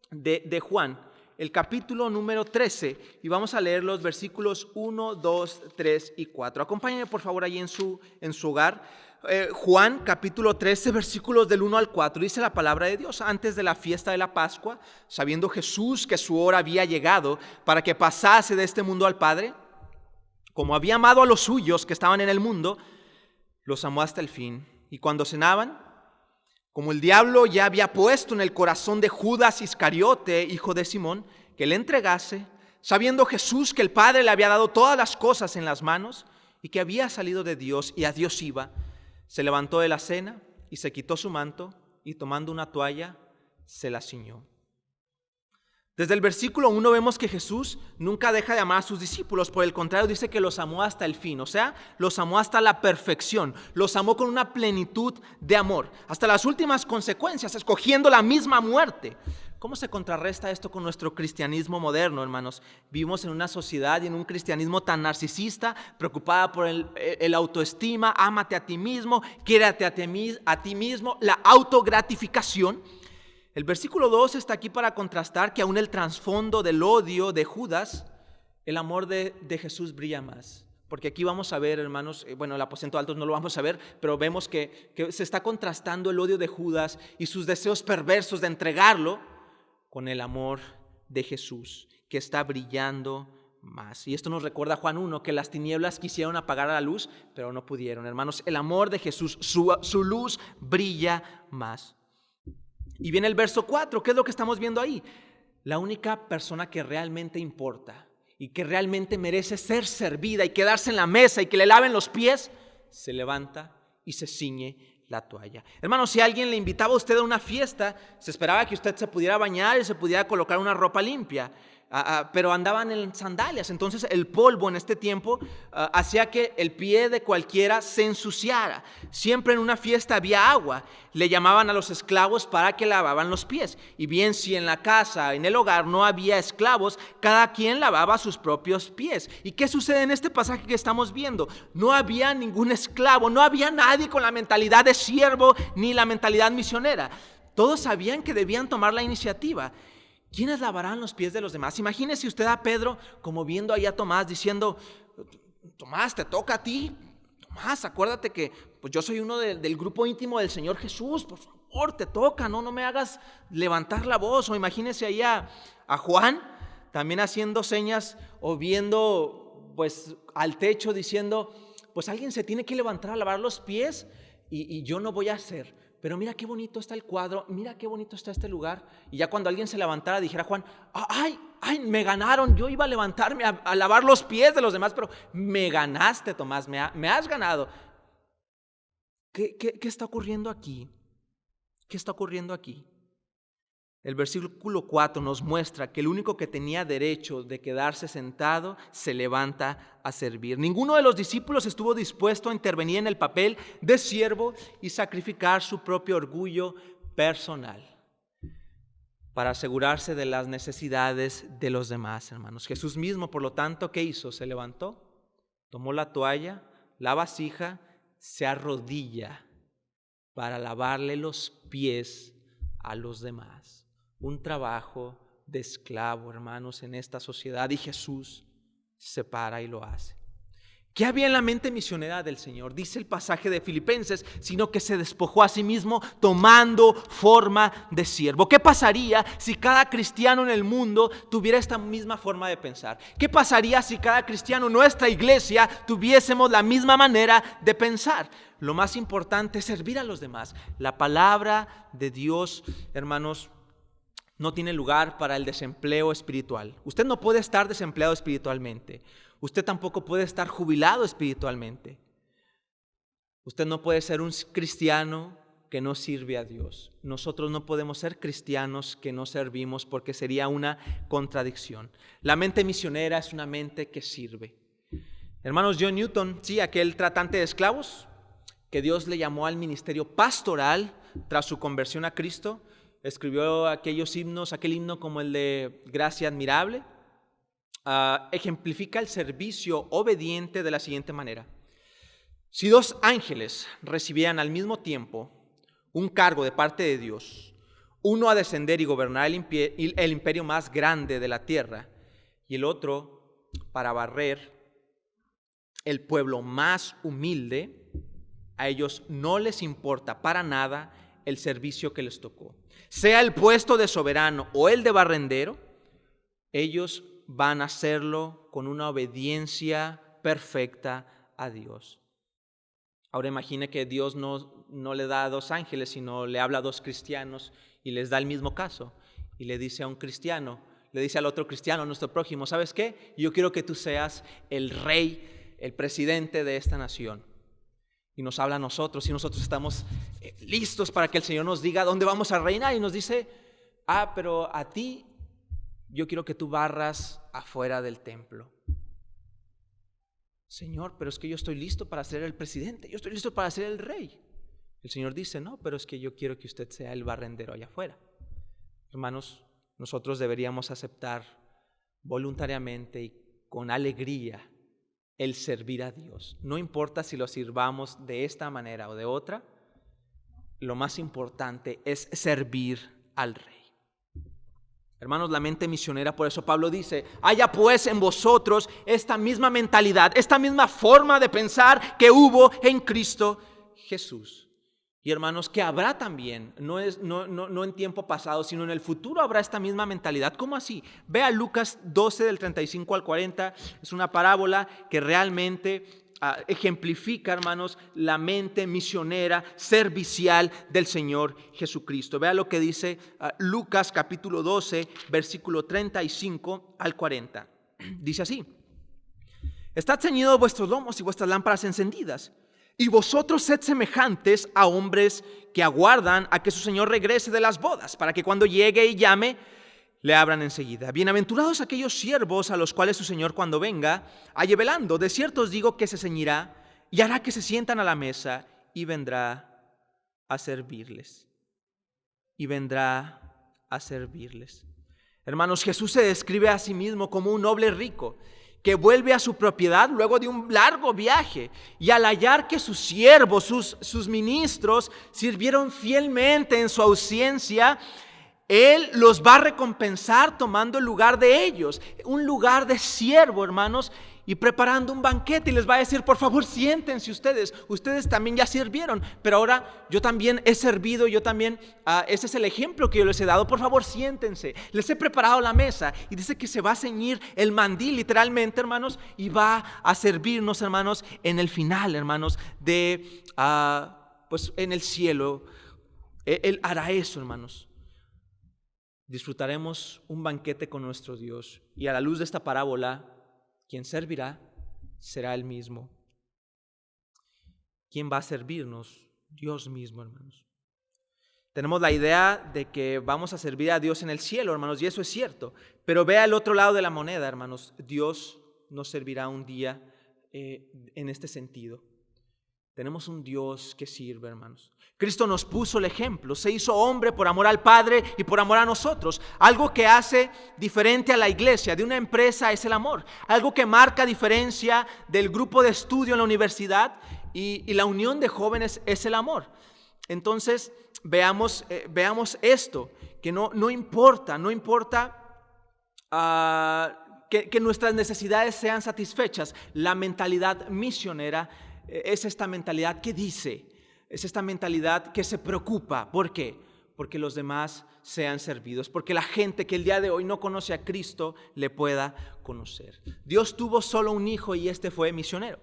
de Juan, el capítulo número 13, y vamos a leer los versículos 1, 2, 3 y 4. Acompáñenme, por favor, allí en su hogar. Juan capítulo 13, versículos del 1 al 4, dice la palabra de Dios: antes de la fiesta de la Pascua, sabiendo Jesús que su hora había llegado para que pasase de este mundo al Padre, como había amado a los suyos que estaban en el mundo, los amó hasta el fin. Y cuando cenaban, como el diablo ya había puesto en el corazón de Judas Iscariote, hijo de Simón, que le entregase, sabiendo Jesús que el Padre le había dado todas las cosas en las manos y que había salido de Dios y a Dios iba, se levantó de la cena y se quitó su manto y tomando una toalla se la ciñó. Desde el versículo 1 vemos que Jesús nunca deja de amar a sus discípulos. Por el contrario, dice que los amó hasta el fin. O sea, los amó hasta la perfección. Los amó con una plenitud de amor. Hasta las últimas consecuencias, escogiendo la misma muerte. ¿Cómo se contrarresta esto con nuestro cristianismo moderno, hermanos? Vivimos en una sociedad y en un cristianismo tan narcisista, preocupada por el autoestima, ámate a ti mismo, quiérate a ti mismo, la autogratificación. El versículo 2 está aquí para contrastar que aún el trasfondo del odio de Judas, el amor de Jesús brilla más. Porque aquí vamos a ver, hermanos, bueno, el aposento alto no lo vamos a ver, pero vemos que se está contrastando el odio de Judas y sus deseos perversos de entregarlo con el amor de Jesús, que está brillando más. Y esto nos recuerda a Juan 1, que las tinieblas quisieron apagar la luz, pero no pudieron. Hermanos, el amor de Jesús, su luz brilla más. Y viene el verso 4, ¿qué es lo que estamos viendo ahí? La única persona que realmente importa y que realmente merece ser servida y quedarse en la mesa y que le laven los pies, se levanta y se ciñe la toalla. Hermano, si alguien le invitaba a usted a una fiesta, se esperaba que usted se pudiera bañar y se pudiera colocar una ropa limpia. Pero andaban en sandalias, entonces el polvo en este tiempo hacía que el pie de cualquiera se ensuciara. Siempre en una fiesta había agua, le llamaban a los esclavos para que lavaban los pies. Y bien, si en la casa, en el hogar no había esclavos, cada quien lavaba sus propios pies. ¿Y qué sucede en este pasaje que estamos viendo? No había ningún esclavo, no había nadie con la mentalidad de siervo ni la mentalidad misionera. Todos sabían que debían tomar la iniciativa. ¿Quiénes lavarán los pies de los demás? Imagínese usted a Pedro como viendo ahí a Tomás diciendo, Tomás, te toca a ti. Tomás, acuérdate que pues yo soy uno del grupo íntimo del Señor Jesús. Por favor, te toca, no me hagas levantar la voz. O imagínese ahí a Juan también haciendo señas o viendo pues al techo diciendo, pues alguien se tiene que levantar a lavar los pies y yo no voy a hacer. Pero mira qué bonito está el cuadro, mira qué bonito está este lugar. Y ya cuando alguien se levantara dijera Juan, ay, me ganaron, yo iba a levantarme a lavar los pies de los demás, pero me ganaste, Tomás, me has ganado. ¿Qué está ocurriendo aquí? ¿Qué está ocurriendo aquí? El versículo 4 nos muestra que el único que tenía derecho de quedarse sentado se levanta a servir. Ninguno de los discípulos estuvo dispuesto a intervenir en el papel de siervo y sacrificar su propio orgullo personal para asegurarse de las necesidades de los demás, hermanos. Jesús mismo, por lo tanto, ¿qué hizo? Se levantó, tomó la toalla, la vasija, se arrodilla para lavarle los pies a los demás. Un trabajo de esclavo, hermanos, en esta sociedad, y Jesús se para y lo hace. ¿Qué había en la mente misionera del Señor? Dice el pasaje de Filipenses, sino que se despojó a sí mismo tomando forma de siervo. ¿Qué pasaría si cada cristiano en el mundo tuviera esta misma forma de pensar? ¿Qué pasaría si cada cristiano en nuestra iglesia tuviésemos la misma manera de pensar? Lo más importante es servir a los demás. La palabra de Dios, hermanos, no tiene lugar para el desempleo espiritual. Usted no puede estar desempleado espiritualmente. Usted tampoco puede estar jubilado espiritualmente. Usted no puede ser un cristiano que no sirve a Dios. Nosotros no podemos ser cristianos que no servimos porque sería una contradicción. La mente misionera es una mente que sirve. Hermanos, John Newton, sí, aquel tratante de esclavos que Dios le llamó al ministerio pastoral tras su conversión a Cristo, escribió aquellos himnos, aquel himno como el de Gracia Admirable, ejemplifica el servicio obediente de la siguiente manera. Si dos ángeles recibieran al mismo tiempo un cargo de parte de Dios, uno a descender y gobernar el imperio más grande de la tierra y el otro para barrer el pueblo más humilde, a ellos no les importa para nada el servicio que les tocó. Sea el puesto de soberano o el de barrendero, ellos van a hacerlo con una obediencia perfecta a Dios. Ahora imagine que Dios no le da a dos ángeles, sino le habla a dos cristianos y les da el mismo caso. Y le dice a un cristiano, le dice al otro cristiano, nuestro prójimo, ¿sabes qué? Yo quiero que tú seas el rey, el presidente de esta nación. Y nos habla a nosotros y nosotros estamos listos para que el Señor nos diga dónde vamos a reinar. Y nos dice, pero a ti yo quiero que tú barras afuera del templo. Señor, pero es que yo estoy listo para ser el presidente, yo estoy listo para ser el rey. El Señor dice, no, pero es que yo quiero que usted sea el barrendero allá afuera. Hermanos, nosotros deberíamos aceptar voluntariamente y con alegría el servir a Dios. No importa si lo sirvamos de esta manera o de otra, lo más importante es servir al Rey. Hermanos, la mente misionera, por eso Pablo dice, haya pues en vosotros esta misma mentalidad, esta misma forma de pensar que hubo en Cristo Jesús. Y hermanos, que habrá también, no en tiempo pasado, sino en el futuro habrá esta misma mentalidad. ¿Cómo así? Vea Lucas 12 del 35 al 40, es una parábola que realmente ejemplifica, hermanos, la mente misionera, servicial del Señor Jesucristo. Vea lo que dice Lucas capítulo 12, versículo 35 al 40. Dice así: estad ceñidos vuestros lomos y vuestras lámparas encendidas, y vosotros sed semejantes a hombres que aguardan a que su Señor regrese de las bodas, para que cuando llegue y llame, le abran enseguida. Bienaventurados aquellos siervos a los cuales su Señor cuando venga halle velando. De cierto os digo que se ceñirá y hará que se sientan a la mesa y vendrá a servirles. Y vendrá a servirles. Hermanos, Jesús se describe a sí mismo como un noble rico que vuelve a su propiedad luego de un largo viaje, y al hallar que sus siervos, sus ministros sirvieron fielmente en su ausencia, Él los va a recompensar tomando el lugar de ellos, un lugar de siervo, hermanos, y preparando un banquete, y les va a decir, por favor, siéntense ustedes también ya sirvieron, pero ahora yo también he servido, yo también, ese es el ejemplo que yo les he dado, por favor, siéntense, les he preparado la mesa, y dice que se va a ceñir el mandil, literalmente, hermanos, y va a servirnos, hermanos, en el final, hermanos, pues en el cielo. Él hará eso, hermanos. Disfrutaremos un banquete con nuestro Dios, y a la luz de esta parábola, quien servirá será Él mismo. ¿Quién va a servirnos? Dios mismo, hermanos. Tenemos la idea de que vamos a servir a Dios en el cielo, hermanos, y eso es cierto. Pero vea el otro lado de la moneda, hermanos. Dios nos servirá un día en este sentido. Tenemos un Dios que sirve, hermanos. Cristo nos puso el ejemplo, se hizo hombre por amor al Padre y por amor a nosotros. Algo que hace diferente a la iglesia, de una empresa, es el amor. Algo que marca diferencia del grupo de estudio en la universidad y la unión de jóvenes es el amor. Entonces, veamos esto, que no importa que nuestras necesidades sean satisfechas. La mentalidad misionera es esta mentalidad que dice, es esta mentalidad que se preocupa. ¿Por qué? Porque los demás sean servidos, porque la gente que el día de hoy no conoce a Cristo le pueda conocer. Dios tuvo solo un hijo y este fue misionero,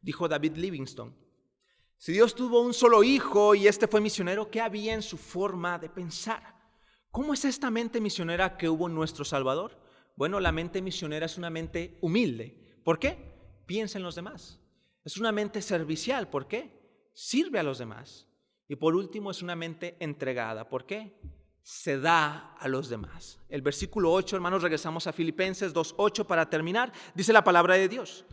dijo David Livingstone. Si Dios tuvo un solo hijo y este fue misionero, ¿qué había en su forma de pensar? ¿Cómo es esta mente misionera que hubo en nuestro Salvador? Bueno, la mente misionera es una mente humilde. ¿Por qué? Piensa en los demás. Es una mente servicial. ¿Por qué? Sirve a los demás. Y por último, es una mente entregada. ¿Por qué? Se da a los demás. El versículo 8, hermanos, regresamos a Filipenses 2:8 para terminar. Dice la palabra de Dios: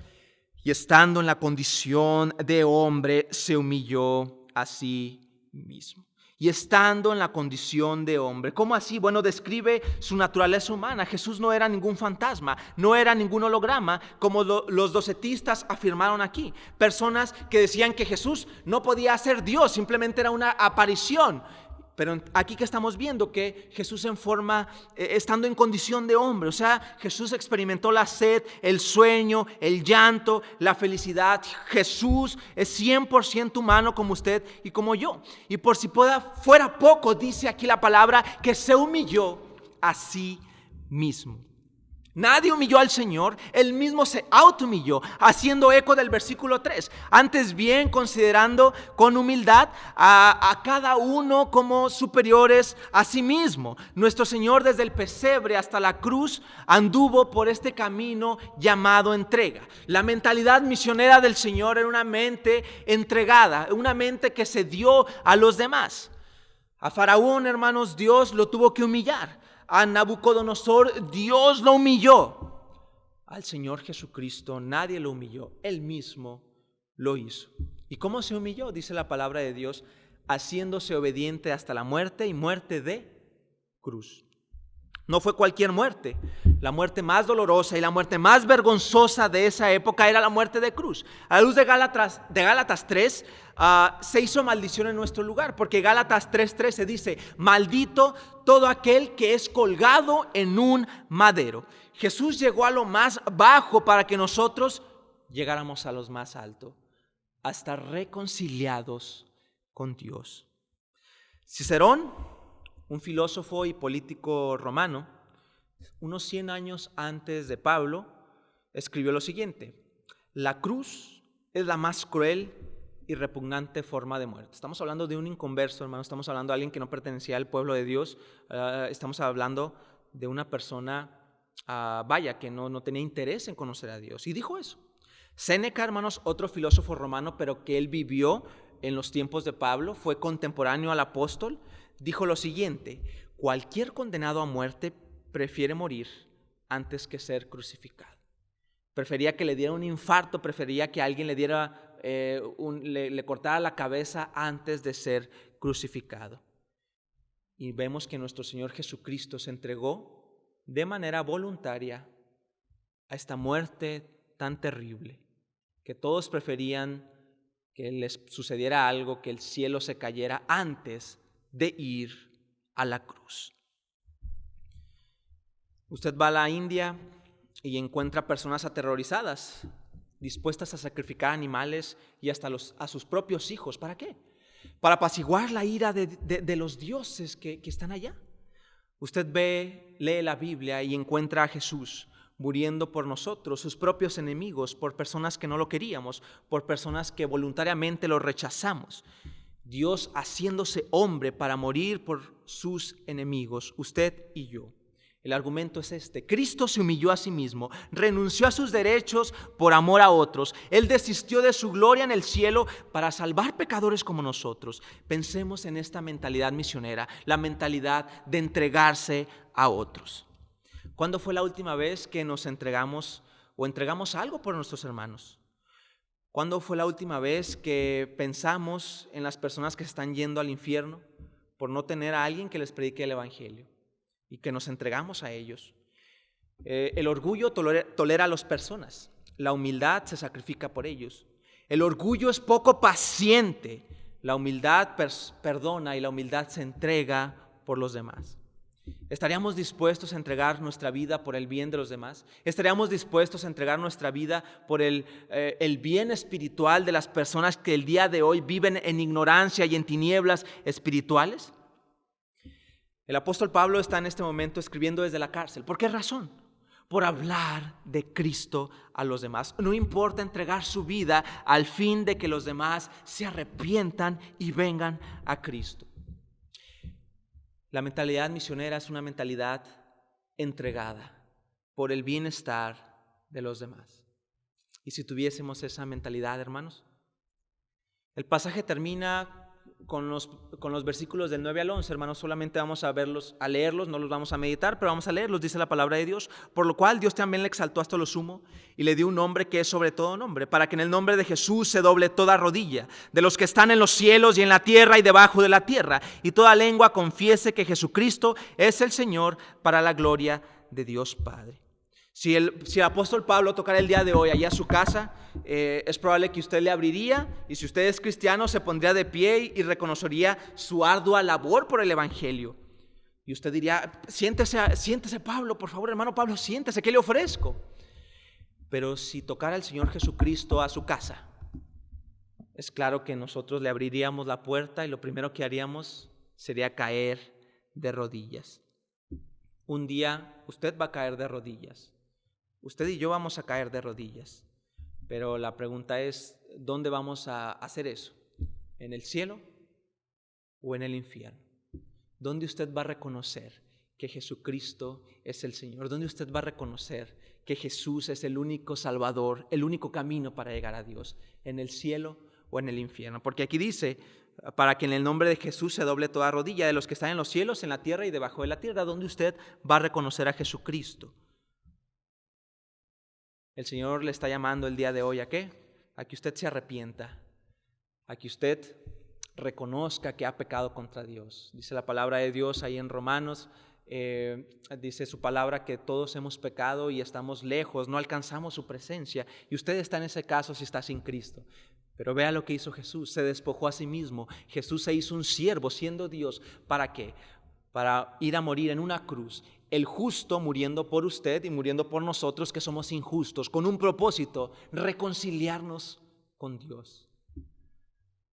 y estando en la condición de hombre, se humilló a sí mismo. Y estando en la condición de hombre. ¿Cómo así? Bueno, describe su naturaleza humana. Jesús no era ningún fantasma, no era ningún holograma, como los docetistas afirmaron aquí. Personas que decían que Jesús no podía ser Dios, simplemente era una aparición. Pero aquí que estamos viendo que Jesús estando en condición de hombre, o sea, Jesús experimentó la sed, el sueño, el llanto, la felicidad. Jesús es 100% humano como usted y como yo. Y por si fuera poco, dice aquí la palabra que se humilló a sí mismo. Nadie humilló al Señor, Él mismo se autohumilló, haciendo eco del versículo 3. Antes bien, considerando con humildad a cada uno como superiores a sí mismo. Nuestro Señor, desde el pesebre hasta la cruz, anduvo por este camino llamado entrega. La mentalidad misionera del Señor era una mente entregada, una mente que se dio a los demás. A Faraón, hermanos, Dios lo tuvo que humillar. A Nabucodonosor Dios lo humilló. Al Señor Jesucristo nadie lo humilló, Él mismo lo hizo. ¿Y cómo se humilló? Dice la palabra de Dios, haciéndose obediente hasta la muerte y muerte de cruz. No fue cualquier muerte. La muerte más dolorosa y la muerte más vergonzosa de esa época era la muerte de cruz. A la luz de Gálatas 3, se hizo maldición en nuestro lugar, porque Gálatas 3:13 dice, maldito todo aquel que es colgado en un madero. Jesús llegó a lo más bajo para que nosotros llegáramos a los más altos, a estar reconciliados con Dios. Cicerón, un filósofo y político romano, unos 100 años antes de Pablo, escribió lo siguiente: la cruz es la más cruel y repugnante forma de muerte. Estamos hablando de un inconverso, hermano, estamos hablando de alguien que no pertenecía al pueblo de Dios, estamos hablando de una persona, que no tenía interés en conocer a Dios. Y dijo eso. Séneca, hermanos, otro filósofo romano, pero que él vivió en los tiempos de Pablo, fue contemporáneo al apóstol, dijo lo siguiente: cualquier condenado a muerte prefiere morir antes que ser crucificado. Prefería que le diera un infarto, prefería que alguien le diera le cortara la cabeza antes de ser crucificado. Y vemos que nuestro Señor Jesucristo se entregó de manera voluntaria a esta muerte tan terrible, que todos preferían que les sucediera algo, que el cielo se cayera antes de ir a la cruz. Usted va a la India y encuentra personas aterrorizadas, dispuestas a sacrificar animales y hasta a sus propios hijos. ¿Para qué? Para apaciguar la ira de los dioses que están allá. Usted lee la Biblia y encuentra a Jesús muriendo por nosotros, sus propios enemigos, por personas que no lo queríamos, por personas que voluntariamente lo rechazamos. Dios haciéndose hombre para morir por sus enemigos, usted y yo. El argumento es este: Cristo se humilló a sí mismo, renunció a sus derechos por amor a otros. Él desistió de su gloria en el cielo para salvar pecadores como nosotros. Pensemos en esta mentalidad misionera, la mentalidad de entregarse a otros. ¿Cuándo fue la última vez que nos entregamos o entregamos algo por nuestros hermanos? ¿Cuándo fue la última vez que pensamos en las personas que están yendo al infierno por no tener a alguien que les predique el evangelio y que nos entregamos a ellos? El orgullo tolera a las personas, la humildad se sacrifica por ellos. El orgullo es poco paciente, la humildad perdona y la humildad se entrega por los demás. ¿Estaríamos dispuestos a entregar nuestra vida por el bien de los demás? ¿Estaríamos dispuestos a entregar nuestra vida por el bien espiritual de las personas que el día de hoy viven en ignorancia y en tinieblas espirituales? El apóstol Pablo está en este momento escribiendo desde la cárcel. ¿Por qué razón? Por hablar de Cristo a los demás. No importa entregar su vida al fin de que los demás se arrepientan y vengan a Cristo. La mentalidad misionera es una mentalidad entregada por el bienestar de los demás. Y si tuviésemos esa mentalidad, hermanos, el pasaje termina con los versículos del 9 al 11, hermanos. Solamente vamos a leerlos, no los vamos a meditar, pero vamos a leerlos. Dice la palabra de Dios: por lo cual Dios también le exaltó hasta lo sumo y le dio un nombre que es sobre todo nombre, para que en el nombre de Jesús se doble toda rodilla, de los que están en los cielos y en la tierra y debajo de la tierra, y toda lengua confiese que Jesucristo es el Señor, para la gloria de Dios Padre. Si el apóstol Pablo tocara el día de hoy allá a su casa, es probable que usted le abriría, y si usted es cristiano se pondría de pie y reconocería su ardua labor por el evangelio. Y usted diría: siéntese Pablo, por favor, hermano Pablo, siéntese, ¿qué le ofrezco? Pero si tocara el Señor Jesucristo a su casa, es claro que nosotros le abriríamos la puerta y lo primero que haríamos sería caer de rodillas. Un día usted va a caer de rodillas. Usted y yo vamos a caer de rodillas, pero la pregunta es: ¿dónde vamos a hacer eso? ¿En el cielo o en el infierno? ¿Dónde usted va a reconocer que Jesucristo es el Señor? ¿Dónde usted va a reconocer que Jesús es el único Salvador, el único camino para llegar a Dios? ¿En el cielo o en el infierno? Porque aquí dice, para que en el nombre de Jesús se doble toda rodilla de los que están en los cielos, en la tierra y debajo de la tierra, donde usted va a reconocer a Jesucristo. El Señor le está llamando el día de hoy ¿a qué? A que usted se arrepienta, a que usted reconozca que ha pecado contra Dios. Dice la palabra de Dios ahí en Romanos, dice su palabra que todos hemos pecado y estamos lejos, no alcanzamos su presencia. Y usted está en ese caso si está sin Cristo. Pero vea lo que hizo Jesús, se despojó a sí mismo. Jesús se hizo un siervo siendo Dios. ¿Para qué? Para ir a morir en una cruz. El justo muriendo por usted y muriendo por nosotros que somos injustos, con un propósito, reconciliarnos con Dios.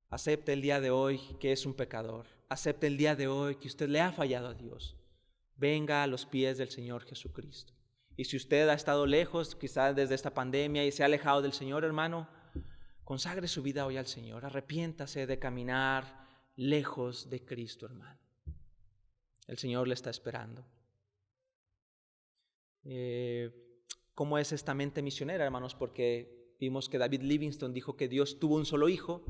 Acepte el día de hoy que es un pecador. Acepte el día de hoy que usted le ha fallado a Dios. Venga a los pies del Señor Jesucristo. Y si usted ha estado lejos, quizás desde esta pandemia, y se ha alejado del Señor, hermano, consagre su vida hoy al Señor. Arrepiéntase de caminar lejos de Cristo, hermano. El Señor le está esperando. ¿Cómo es esta mente misionera, hermanos? Porque vimos que David Livingstone dijo que Dios tuvo un solo hijo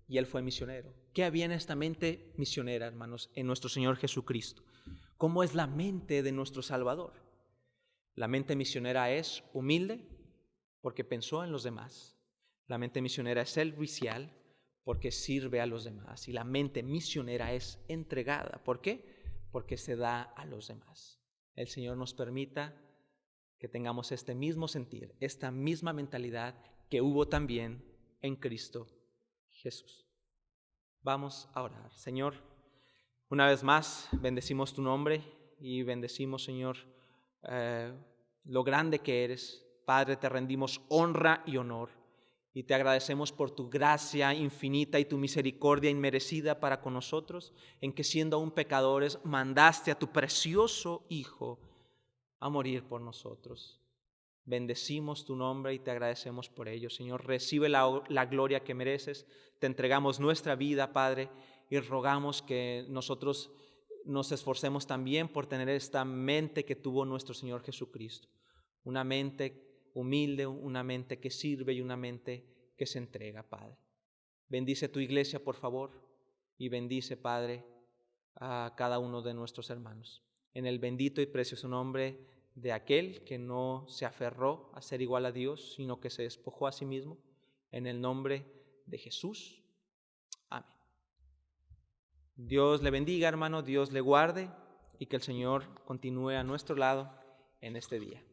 y él fue misionero. ¿Qué había en esta mente misionera, hermanos, en nuestro Señor Jesucristo? ¿Cómo es la mente de nuestro Salvador? La mente misionera es humilde porque pensó en los demás. La mente misionera es servicial porque sirve a los demás. Y la mente misionera es entregada. ¿Por qué? Porque se da a los demás. El Señor nos permita que tengamos este mismo sentir, esta misma mentalidad que hubo también en Cristo Jesús. Vamos a orar. Señor, una vez más bendecimos tu nombre y bendecimos, Señor, lo grande que eres. Padre, te rendimos honra y honor y te agradecemos por tu gracia infinita y tu misericordia inmerecida para con nosotros, en que siendo aún pecadores mandaste a tu precioso Hijo a morir por nosotros. Bendecimos tu nombre y te agradecemos por ello. Señor, recibe la gloria que mereces. Te entregamos nuestra vida, Padre, y rogamos que nosotros nos esforcemos también por tener esta mente que tuvo nuestro Señor Jesucristo. Una mente humilde, una mente que sirve y una mente que se entrega, Padre. Bendice tu iglesia, por favor, y bendice, Padre, a cada uno de nuestros hermanos. En el bendito y precioso nombre de aquel que no se aferró a ser igual a Dios, sino que se despojó a sí mismo, en el nombre de Jesús. Amén. Dios le bendiga, hermano, Dios le guarde y que el Señor continúe a nuestro lado en este día.